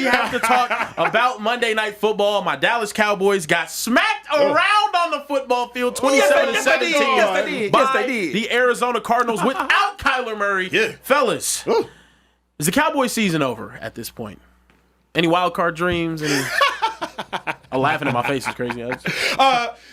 have to talk about Monday Night Football. My Dallas Cowboys got smacked around on the football field 27-17 by the Arizona Cardinals without Kyler Murray. Yeah. Fellas, is the Cowboys season over at this point? Any wild card dreams? I'm laughing at my face is crazy.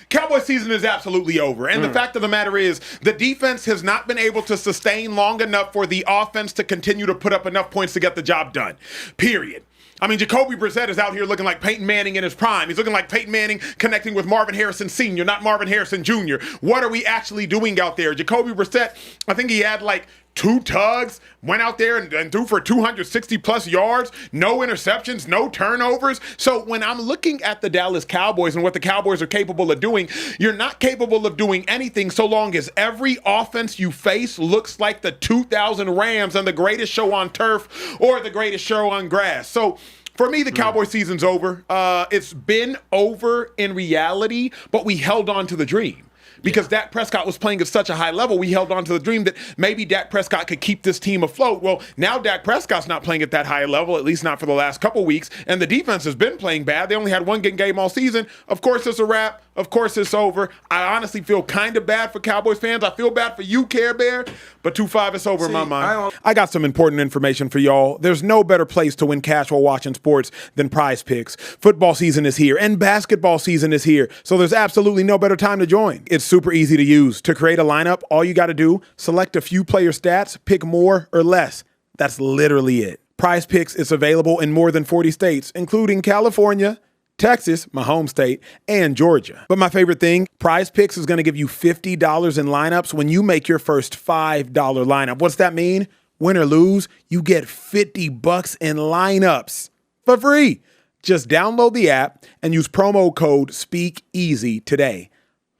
Cowboys season is absolutely over. And the fact of the matter is the defense has not been able to sustain long enough for the offense to continue to put up enough points to get the job done. Period. I mean, Jacoby Brissett is out here looking like Peyton Manning in his prime. He's looking like Peyton Manning connecting with Marvin Harrison Sr., not Marvin Harrison Jr. What are we actually doing out there? Jacoby Brissett, I think he had like 2 tugs, went out there and threw for 260-plus yards, no interceptions, no turnovers. So when I'm looking at the Dallas Cowboys and what the Cowboys are capable of doing, you're not capable of doing anything so long as every offense you face looks like the 2000 Rams on The Greatest Show on Turf or The Greatest Show on Grass. So for me, the Cowboy season's over. It's been over in reality, but we held on to the dream. Because Dak Prescott was playing at such a high level, we held on to the dream that maybe Dak Prescott could keep this team afloat. Well, now Dak Prescott's not playing at that high level, at least not for the last couple weeks, and the defense has been playing bad. They only had one good game all season. Of course, it's a wrap. Of course, it's over. I honestly feel kind of bad for Cowboys fans. I feel bad for you, Care Bear, but 2-5, it's over in my mind. I got some important information for y'all. There's no better place to win cash while watching sports than PrizePicks. Football season is here, and basketball season is here, so there's absolutely no better time to join. It's super easy to use. To create a lineup, all you got to do, select a few player stats, pick more or less. That's literally it. PrizePicks is available in more than 40 states, including California, Texas, my home state, and Georgia. But my favorite thing, PrizePicks is going to give you $50 in lineups when you make your first $5 lineup. What's that mean? Win or lose, you get $50 in lineups for free. Just download the app and use promo code SpeakEasy today.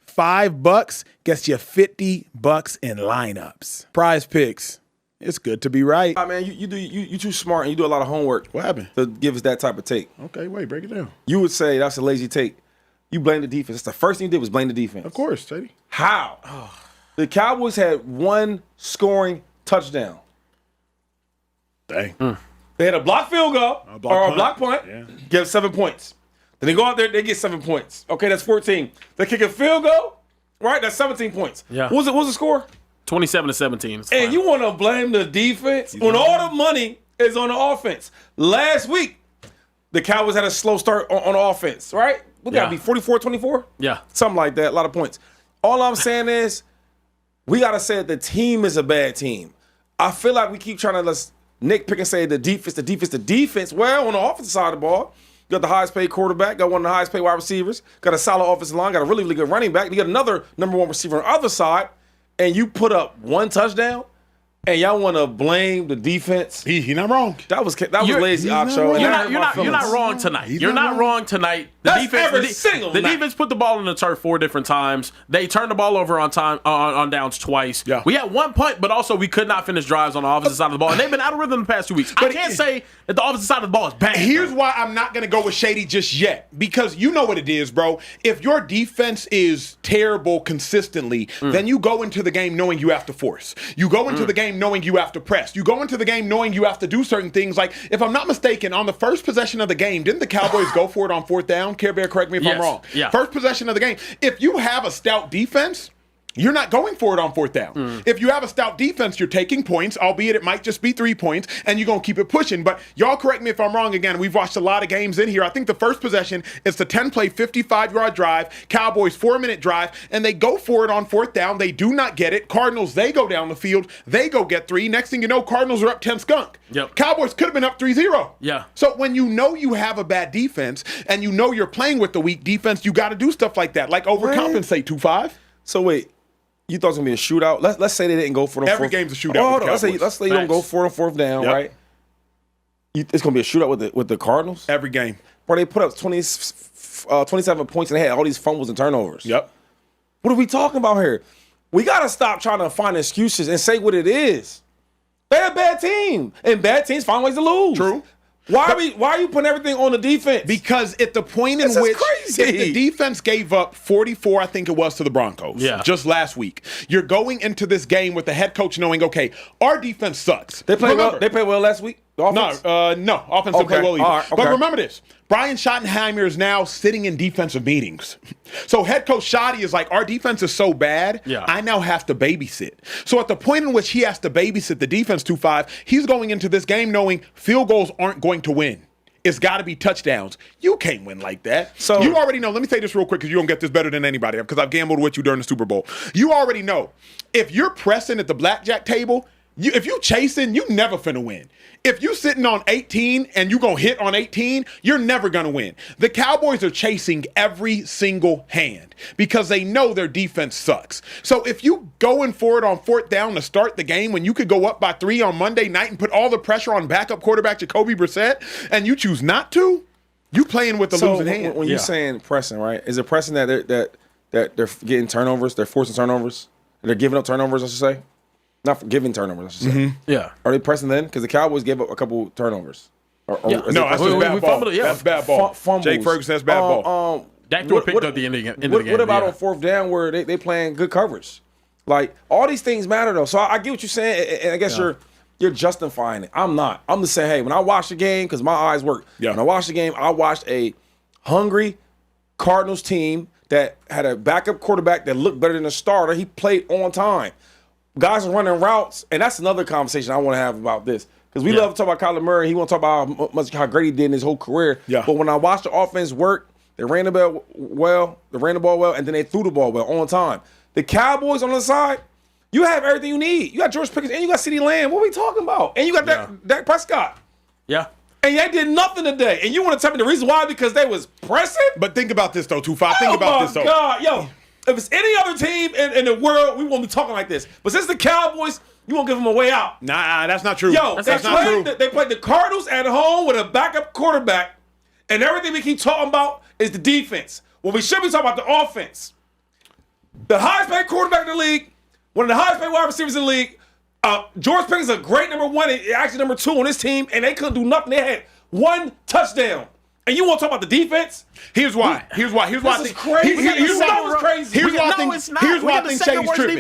$5 gets you $50 in lineups. PrizePicks. It's good to be right. Man, you too smart and you do a lot of homework. What happened? To give us that type of take. Okay, wait, break it down. You would say that's a lazy take. You blame the defense. That's the first thing you did was blame the defense. Of course, Shady. How? The Cowboys had one scoring touchdown. Dang. They had a blocked field goal A block punt. Yeah. Get 7 points. Then they go out there, they get 7 points. Okay, that's 14. They kick a field goal, right? That's 17 points. Yeah. What was the score? 27-17. And you want to blame the defense when all the money is on the offense. Last week, the Cowboys had a slow start on offense, right? We got to be 44-24? Yeah. Something like that, a lot of points. All I'm saying is we got to say that the team is a bad team. I feel like we keep trying to let's nitpick and say the defense. Well, on the offensive side of the ball, you got the highest paid quarterback, got one of the highest paid wide receivers, got a solid offensive line, got a really, really good running back. You got another number 1 receiver on the other side, and you put up 1 touchdown, and y'all want to blame the defense. He not wrong. That was lazy, Acho. You're not wrong tonight. You're not wrong tonight. The defense put the ball on the turf 4 different times. They turned the ball over on downs twice. Yeah. We had 1 punt, but also we could not finish drives on the opposite side of the ball. And they've been out of rhythm the past 2 weeks. I can't say that the opposite side of the ball is bad. Here's why I'm not going to go with Shady just yet. Because you know what it is, bro. If your defense is terrible consistently, then you go into the game knowing you have to force. You go into the game knowing you have to press. You go into the game knowing you have to do certain things. Like, if I'm not mistaken, on the first possession of the game, didn't the Cowboys go for it on 4th down? Care Bear, correct me if I'm wrong. Yeah. First possession of the game. If you have a stout defense, you're not going for it on 4th down. If you have a stout defense, you're taking points, albeit it might just be 3 points, and you're going to keep it pushing. But y'all correct me if I'm wrong again. We've watched a lot of games in here. I think the first possession is the 10-play, 55-yard drive, Cowboys 4-minute drive, and they go for it on 4th down. They do not get it. Cardinals, they go down the field. They go get 3. Next thing you know, Cardinals are up 10 skunk. Yep. Cowboys could have been up 3-0. Yeah. So when you know you have a bad defense and you know you're playing with the weak defense, you got to do stuff like that, like overcompensate 2-5. So wait. You thought it was going to be a shootout? Let's say they didn't go for it on Every 4th. game's a shootout. Let's say you don't go for it on 4th down, right? It's going to be a shootout with the Cardinals? Every game. Bro, they put up 27 points and they had all these fumbles and turnovers. Yep. What are we talking about here? We got to stop trying to find excuses and say what it is. They're a bad team, and bad teams find ways to lose. True. Why are you putting everything on the defense? Because at the point in which if the defense gave up 44, I think it was, to the Broncos just last week, you're going into this game with the head coach knowing, okay, our defense sucks. They played well last week? The offense? No. Offense didn't play well either. All right, okay. But remember this. Brian Schottenheimer is now sitting in defensive meetings. So head coach Shoddy is like, our defense is so bad, I now have to babysit. So at the point in which he has to babysit the defense 2-5, he's going into this game knowing field goals aren't going to win. It's got to be touchdowns. You can't win like that. So you already know. Let me say this real quick because you don't get this better than anybody because I've gambled with you during the Super Bowl. You already know. If you're pressing at the blackjack table, if you chasing, you never finna win. If you sitting on 18 and you gonna hit on 18, you're never gonna win. The Cowboys are chasing every single hand because they know their defense sucks. So if you going for it on 4th down to start the game when you could go up by 3 on Monday night and put all the pressure on backup quarterback Jacoby Brissett and you choose not to, you playing with the losing hand. When you're saying pressing, right? Is it pressing that they're getting turnovers, they're forcing turnovers, they're giving up turnovers, I should say? Not for giving turnovers, I should say. Yeah. Are they pressing then? Because the Cowboys gave up a couple turnovers. No, that's just bad ball. That's bad ball. Fumbles. Jake Ferguson, that's bad ball. Dak threw a pick at the end of the game. What about on 4th down where they playing good coverage? Like, all these things matter, though. So I get what you're saying, and I guess you're justifying it. I'm not. I'm just saying, hey, when I watch the game, because my eyes work. Yeah. When I watched the game, I watched a hungry Cardinals team that had a backup quarterback that looked better than the starter. He played on time. Guys are running routes, and that's another conversation I want to have about this. Because we love to talk about Kyler Murray. He want to talk about how great he did in his whole career. Yeah. But when I watched the offense work, they ran the ball well, and then they threw the ball well on time. The Cowboys on the side, you have everything you need. You got George Pickens, and you got CeeDee Lamb. What are we talking about? And you got Dak Prescott. Yeah. And they did nothing today. And you want to tell me the reason why? Because they was pressing? But think about this, though, 2-5. Think about this, though. Oh, my God. Yo. If it's any other team in the world, we won't be talking like this. But since the Cowboys, you won't give them a way out. Nah, that's not true. Yo, that's not true. They played the Cardinals at home with a backup quarterback, and everything we keep talking about is the defense. Well, we should be talking about the offense. The highest paid quarterback in the league, one of the highest paid wide receivers in the league. George Pickens is a great number 1, and actually number 2 on this team, and they couldn't do nothing. They had 1 touchdown. And you want to talk about the defense? Here's why. Here's why I think crazy. Here's why I think Shady's tripping.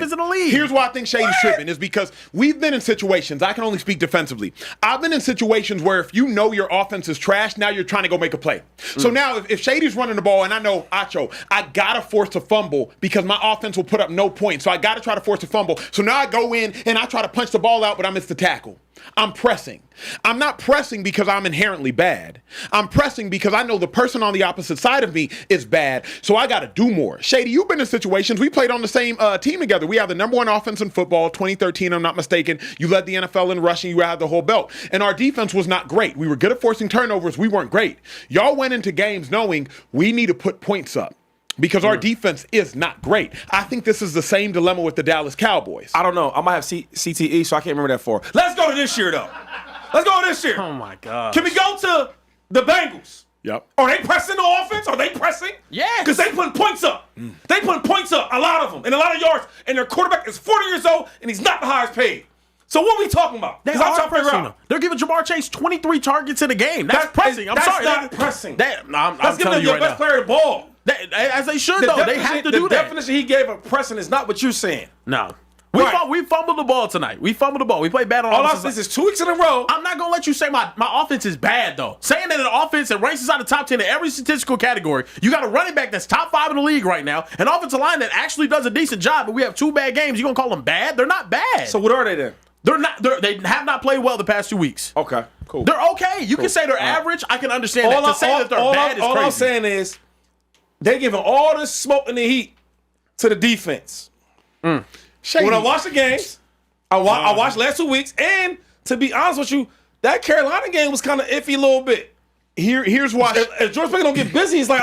Here's why I think Shady's tripping is because we've been in situations. I can only speak defensively. I've been in situations where if you know your offense is trash, now you're trying to go make a play. So now if Shady's running the ball and I know Acho, I gotta force a fumble because my offense will put up no points. So I gotta try to force a fumble. So now I go in and I try to punch the ball out, but I miss the tackle. I'm pressing. I'm not pressing because I'm inherently bad. I'm pressing because I know the person on the opposite side of me is bad, so I got to do more. Shady, you've been in situations. We played on the same team together. We have the number 1 offense in football, 2013, I'm not mistaken. You led the NFL in rushing. You had the whole belt. And our defense was not great. We were good at forcing turnovers. We weren't great. Y'all went into games knowing we need to put points up. Because our defense is not great. I think this is the same dilemma with the Dallas Cowboys. I don't know. I might have CTE, so I can't remember that for. Let's go to this year, though. Let's go to this year. Oh, my God. Can we go to the Bengals? Yep. Are they pressing the offense? Are they pressing? Yes. Because they putting points up. They putting points up, a lot of them, and a lot of yards. And their quarterback is 40 years old, and he's not the highest paid. So what are we talking about? They are pressing. They're giving Jamar Chase 23 targets in a game. That's pressing. I'm sorry. That's not pressing. I'm giving them your best player the ball. As they should, though. They have to do that. The definition he gave of pressing is not what you're saying. No. We fumbled the ball tonight. We fumbled the ball. We played bad on offense. This is 2 weeks in a row. I'm not going to let you say my offense is bad, though. Saying that an offense that ranks inside the top 10 in every statistical category, you got a running back that's top 5 in the league right now, an offensive line that actually does a decent job, but we have 2 bad games. You going to call them bad? They're not bad. So what are they then? They have not played well the past 2 weeks. Okay, cool. They're okay. You can say they're average. I can understand that. To say that they're bad is crazy. All I'm saying is they giving all this smoke and the heat to the defense. When I watch the games, I watched last 2 weeks, and to be honest with you, that Carolina game was kind of iffy a little bit. Here's why. If George Pickens don't get busy, he's like,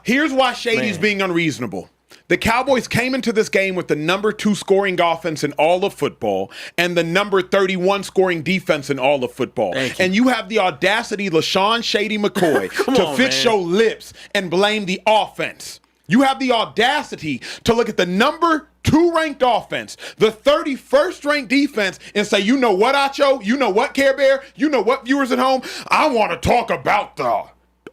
Here's why Shady's being unreasonable. The Cowboys came into this game with the number 2 scoring offense in all of football and the number 31 scoring defense in all of football. And you have the audacity, LaShawn Shady McCoy, to fix your lips and blame the offense. You have the audacity to look at the number 2 ranked offense, the 31st ranked defense, and say, you know what, Acho? You know what, Care Bear? You know what, viewers at home? I want to talk about the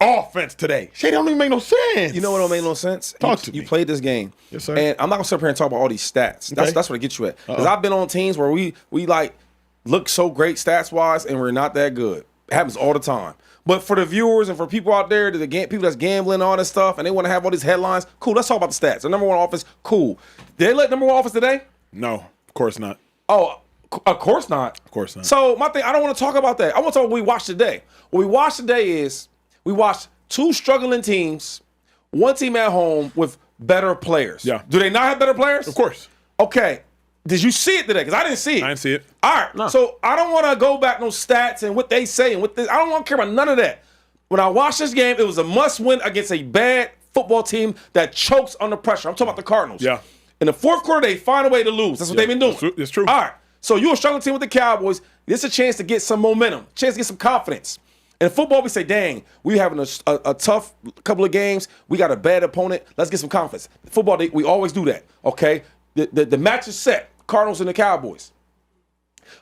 offense today. Shady don't even make no sense. You know what don't make no sense? Talk to me. You played this game. Yes, sir. And I'm not going to sit up here and talk about all these stats. That's what it gets you at. Because I've been on teams where we like, look so great stats-wise, and we're not that good. It happens all the time. But for the viewers and for people out there, people that's gambling and all this stuff, and they want to have all these headlines, cool, let's talk about the stats. The number one offense, cool. Did they let number one offense today? No, of course not. Oh, of course not. Of course not. So my thing, I don't want to talk about that. I want to talk about what we watched today. What we watched today is we watched two struggling teams, one team at home with better players. Yeah. Do they not have better players? Of course. Okay. Did you see it today? Because I didn't see it. I didn't see it. All right. No. So I don't want to go back no stats and what they say and what this. I don't want to care about none of that. When I watched this game, it was a must-win against a bad football team that chokes under pressure. I'm talking about the Cardinals. Yeah. In the fourth quarter, they find a way to lose. That's what they've been doing. It's true. All right. So you're a struggling team with the Cowboys. This is a chance to get some momentum, chance to get some confidence. In football, we say, dang, we having a tough couple of games. We got a bad opponent. Let's get some confidence. Football, we always do that, okay? The match is set, Cardinals and the Cowboys.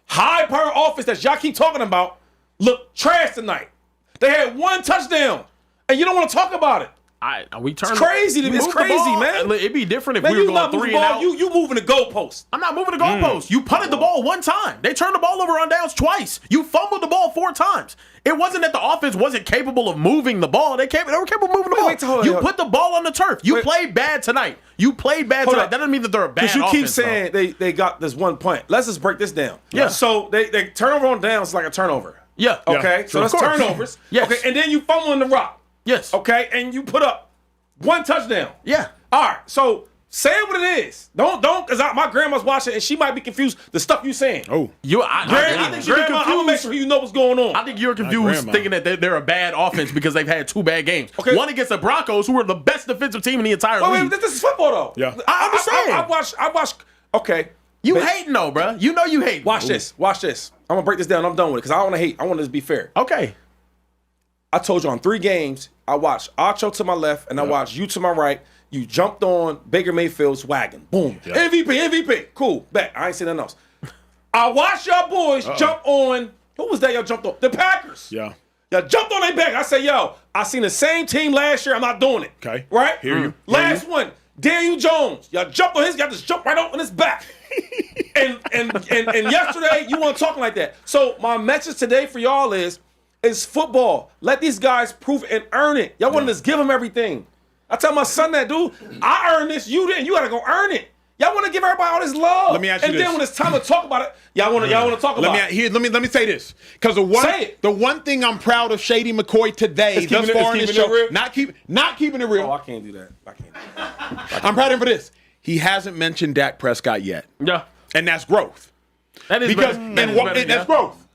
High-power offense that y'all keep talking about looked trash tonight. They had one touchdown, and you don't want to talk about it. We turned. It's crazy to me. It's moved the crazy, ball. man. It'd be different if Man, we were you going not 3 moving and the ball. out. You moving the goalpost. I'm not moving the goalpost. You punted the ball one time. They turned the ball over on downs twice. You fumbled the ball 4 times. It wasn't that the offense wasn't capable of moving the ball. They were capable of moving the ball. You put the ball on the turf. You played bad tonight. You played bad tonight. That doesn't mean that they're a bad offense. Because you keep saying they got this one point. Let's just break this down. Yeah. So they turnover on downs is like a turnover. Yeah. Okay. Yeah. So that's turnovers. Yes. Okay. And then you fumble in the rock. Yes. Okay. And you put up one touchdown. Yeah. All right. So say what it is. Don't because my grandma's watching and she might be confused the stuff you saying. Oh. I think you're Grandma, I'm gonna make confused. sure you know what's going on. I think you're confused grandma. thinking that they're a bad offense because they've had 2 bad games. Okay. One against the Broncos, who are the best defensive team in the entire league. Wait, this is football though. Yeah. I'm just saying. I watched. Okay. You But- hating though, bro. You know you hate. Watch this. Watch this. I'm gonna break this down. I'm done with it because I don't want to hate. I want this to be fair. Okay. I told you on 3 games, I watched Acho to my left and I watched you to my right. You jumped on Baker Mayfield's wagon. Boom. Yeah. MVP. Cool. Bet. I ain't seen nothing else. I watched y'all boys jump on. Who was that y'all jumped on? The Packers. Yeah. Y'all jumped on their back. I say, yo, I seen the same team last year. I'm not doing it. Okay. Right? Hear you. Last one, Daniel Jones. Y'all jumped on his. Y'all just jumped right on his back. and yesterday, you weren't talking like that. So my message today for y'all is football. Let these guys prove it and earn it. Y'all want to just give them everything. I tell my son that, dude, I earned this, you didn't. You got to go earn it. Y'all want to give everybody all this love. Let me ask you and this. then when it's time to talk about it, y'all want to talk about it. Let me say this, because the one thing I'm proud of Shady McCoy today, It's thus keeping it- far in it's this keeping it show, real? not keeping it real. Oh, I can't do that. I'm proud of him for this. He hasn't mentioned Dak Prescott yet, Yeah. and that's growth. That is Because better. that's growth.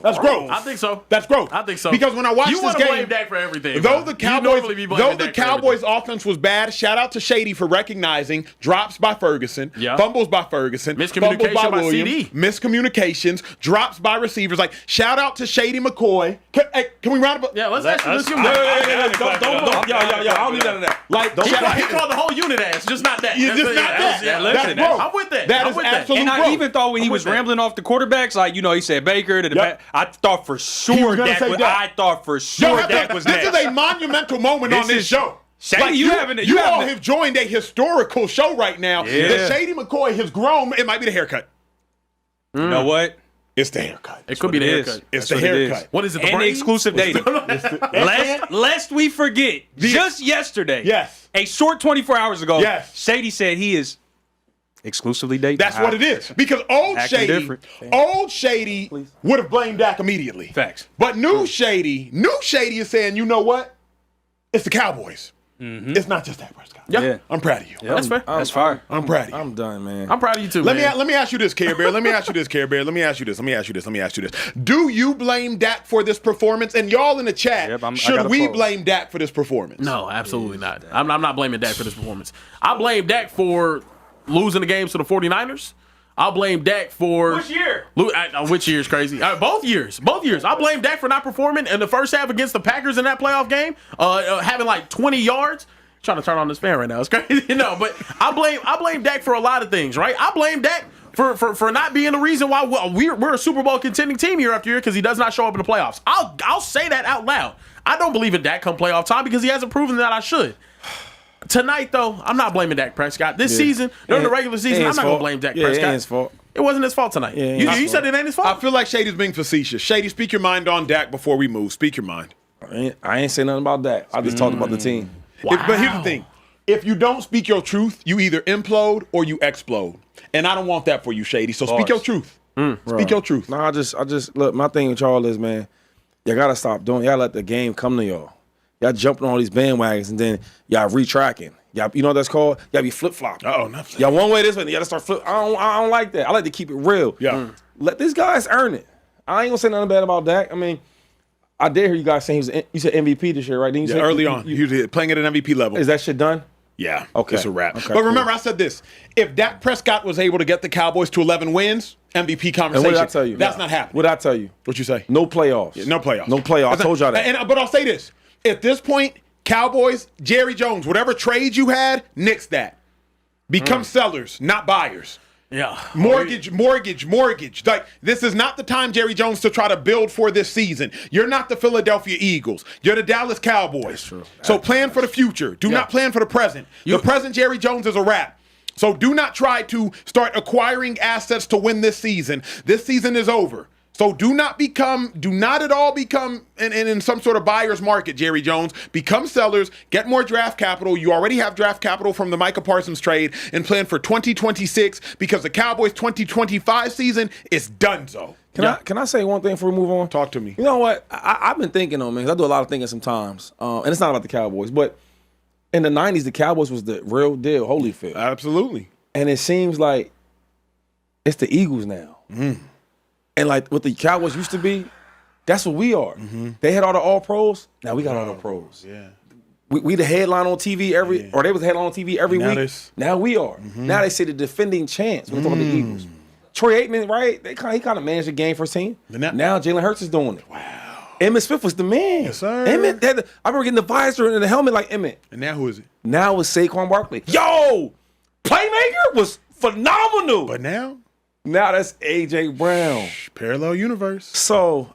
That's growth. I think so. That's growth. I think so. Because when I watched you this want game, to blame Dak for everything. though bro. the You Cowboys, normally be blaming Dak for Cowboys' everything. offense was bad, shout out to Shady for recognizing drops by Ferguson, Yeah. fumbles by Ferguson, Miscommunication fumbles by by Williams, CD. miscommunications, drops by receivers. Like shout out to Shady McCoy. Can we round up? Yeah, let's actually give him Don't, that. I don't need none of that. Like He shout out- called the whole unit ass, just not that. It's just not that. Yeah, That's listen, growth. I'm with that. That I'm is with that. absolute And I growth. even thought when he I'm was with that. rambling off the quarterbacks, like, he said Baker to the Yep. back. I thought for He sure was gonna Dak say was, Dak. I thought for Y'all sure have to- Dak was this next. is a monumental moment on This this is- show. Shady, you all haven't- have joined a historical show right now. Yeah. That Shady McCoy has grown. It might be the haircut. You know what? It's the haircut. It could be the it is. haircut. It's That's the what it haircut. is. What is it? And the braids? exclusive dating. Lest we forget, just yesterday, Yes. a short 24 hours ago, Yes. Shady said he is exclusively dating. That's what it is. Because Acting different. old Shady would have blamed Dak immediately. Facts. But new Shady is saying, you know what? It's the Cowboys. It's not just Dak Prescott. Yeah. I'm proud of you. That's fair. That's fire. I'm proud of you. I'm done, man. I'm proud of you too. Let man. me ask you this, Care Bear. Let me ask you this. Do you blame Dak for this performance? And y'all in the chat, Yep, I should got a we poll. blame Dak for this performance? No, absolutely not. I'm not blaming Dak for this performance. I blame Dak for losing the games to the 49ers. I'll blame Dak for Which year? Which year is crazy? Both years. I blame Dak for not performing in the first half against the Packers in that playoff game, having like 20 yards. Trying to turn on this fan right now. It's crazy, but I blame Dak for a lot of things, right? I blame Dak for not being the reason why we're a Super Bowl contending team year after year because he does not show up in the playoffs. I'll say that out loud. I don't believe in Dak come playoff time because he hasn't proven that I should. Tonight, though, I'm not blaming Dak Prescott. This season, during the regular season, I'm not going to blame Dak Prescott. Yeah, it ain't his fault. It wasn't his fault tonight. Yeah, you said it ain't his I fault. feel like Shady's being facetious. Shady, speak your mind on Dak before we move. Speak your mind. I ain't saying nothing about that. I just talked about the team. But here's the thing. If you don't speak your truth, you either implode or you explode. And I don't want that for you, Shady. So speak your truth. Speak your truth. No, I just look. My thing with y'all is, man, you gotta stop doing. Y'all let the game come to y'all. Y'all jumping on all these bandwagons and then y'all retracking. Y'all, you know what that's called? Y'all be flip flopping. Oh, nothing. Y'all one way this way, y'all start flip. I don't like that. I like to keep it real. Yeah. Let these guys earn it. I ain't gonna say nothing bad about Dak. I mean, I did hear you guys saying you said MVP this year, right? Didn't you say, Early on, he was playing at an MVP level. Is that shit done? Yeah. Okay. It's a wrap. Okay, but remember, I said this. If Dak Prescott was able to get the Cowboys to 11 wins, MVP conversation. And what did I tell you? That's not happening. What did I tell you? What you say? No playoffs. No playoffs. No playoffs. I told y'all that. But I'll say this. At this point, Cowboys, Jerry Jones, whatever trade you had, nix that. Become sellers, not buyers. Yeah. Mortgage. Like, this is not the time, Jerry Jones, to try to build for this season. You're not the Philadelphia Eagles. You're the Dallas Cowboys. That's true. So plan for the future. Do not plan for the present. The present, Jerry Jones, is a wrap. So do not try to start acquiring assets to win this season. This season is over. So do not at all become in some sort of buyer's market, Jerry Jones. Become sellers, get more draft capital. You already have draft capital from the Micah Parsons trade, and plan for 2026 because the Cowboys 2025 season is donezo. Can I say one thing before we move on? Talk to me. You know what? I've been thinking on, man, 'cause I do a lot of thinking sometimes. And it's not about the Cowboys, but in the 90s, the Cowboys was the real deal, Holyfield. Absolutely. And it seems like it's the Eagles now. And like what the Cowboys used to be, that's what we are. They had all the All-Pros. Now we got all the pros. Yeah. We the headline on TV or they was the headline on TV every week. Now we are. Now they say the defending champs. We're talking about the Eagles. Troy Aikman, right? He kind of managed the game for his team. Now Jalen Hurts is doing it. Wow. Emmitt Smith was the man. Yes, sir. Emmitt I remember getting the visor and the helmet like Emmitt. And now who is it? Now it's Saquon Barkley. Yo! Playmaker was phenomenal. But now that's A.J. Brown. parallel universe. So,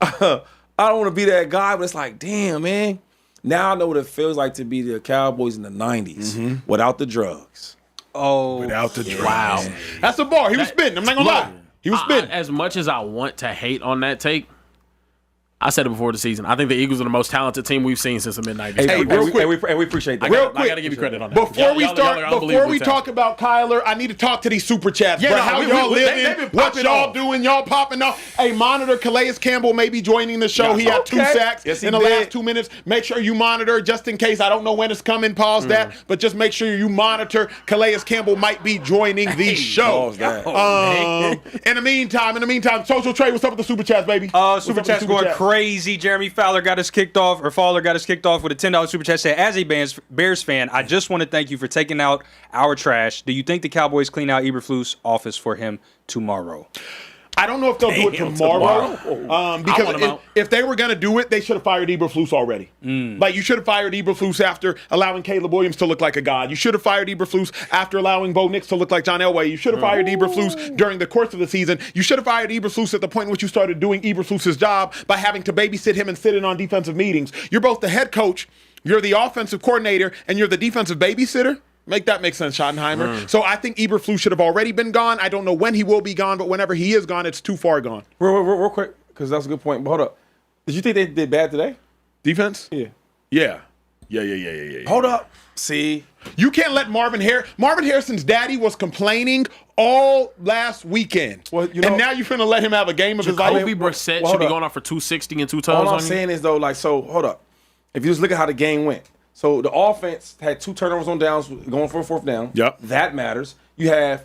I don't want to be that guy, but it's like, damn, man. Now I know what it feels like to be the Cowboys in the 90s without the drugs. Oh. Without the drugs. Wow. That's a bar. He was spitting. I'm not going to lie. He was spitting. As much as I want to hate on that take, I said it before the season. I think the Eagles are the most talented team we've seen since the mid-90s. Hey, real quick. And we appreciate that. I got to give you credit on that. Before we Y'all talk about Kyler, I need to talk to these super chats. Yeah, bro. no, How we- y'all we- living? they've been What popping y'all off. doing? Y'all popping off. Hey, monitor Calais Campbell may be joining the show. Yes, He had 2 okay. sacks Yes, he in the did. last 2 minutes. Make sure you monitor just in case. I don't know when it's coming. Pause that. But just make sure you monitor. Calais Campbell might be joining the show. pause that. In the meantime, Social Trade, what's up with the super chats, baby? Super What's up with chat's the going chat? crazy. Jeremy Fowler got us kicked off with a $10 super chat. Said, as a Bears fan, I just want to thank you for taking out our trash. Do you think the Cowboys clean out Eberflus's office for him tomorrow? I don't know if they'll do it tomorrow. Because if they were going to do it, they should have fired Eberflus already. Like, you should have fired Eberflus after allowing Caleb Williams to look like a god. You should have fired Eberflus after allowing Bo Nix to look like John Elway. You should have fired Eberflus during the course of the season. You should have fired Eberflus at the point in which you started doing Eberflus's job by having to babysit him and sit in on defensive meetings. You're both the head coach, you're the offensive coordinator, and you're the defensive babysitter. Make that make sense, Schottenheimer. So I think Eberflus should have already been gone. I don't know when he will be gone, but whenever he is gone, it's too far gone. Real quick, because that's a good point. But hold up. Did you think they did bad today? Defense? Yeah. Yeah. Hold up. See? You can't let Marvin Harrison's daddy was complaining all last weekend. Well, you know, and now you're going to let him have a game of his life? Jacoby Brissett Well, should be hold up. going off for 260 and 2 touchdowns. All I'm on you. saying is, though, like, so, hold up. If you just look at how the game went. So the offense had 2 turnovers on downs going for a 4th down. Yep. That matters. You have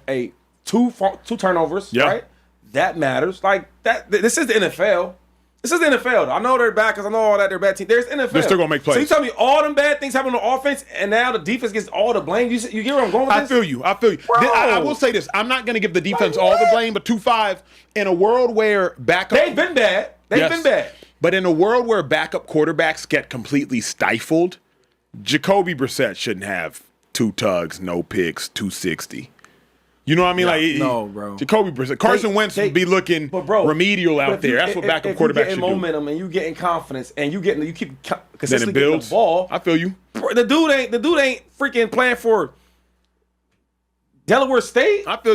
two turnovers, Yep. right? That matters. Like, this is the NFL. This is the NFL. I know they're bad because I know all that they're a bad team. There's NFL. They're still gonna make plays. So you tell me all them bad things happen on the offense, and now the defense gets all the blame. You get where I'm going with I this? feel you. Bro. I will say this. I'm not going to give the defense all the blame, but 2-5 in a world where backup... They've been bad. They've been bad. But in a world where backup quarterbacks get completely stifled, Jacoby Brissett shouldn't have 2 tugs, no picks, 260. You know what I mean? No, bro. Jacoby Brissett. Carson Wentz would be looking remedial out there. That's what backup quarterbacks should do. If you getting momentum and you getting confidence and you keep Then consistently it getting builds. the ball. I feel you. The dude ain't freaking playing for Delaware State. I feel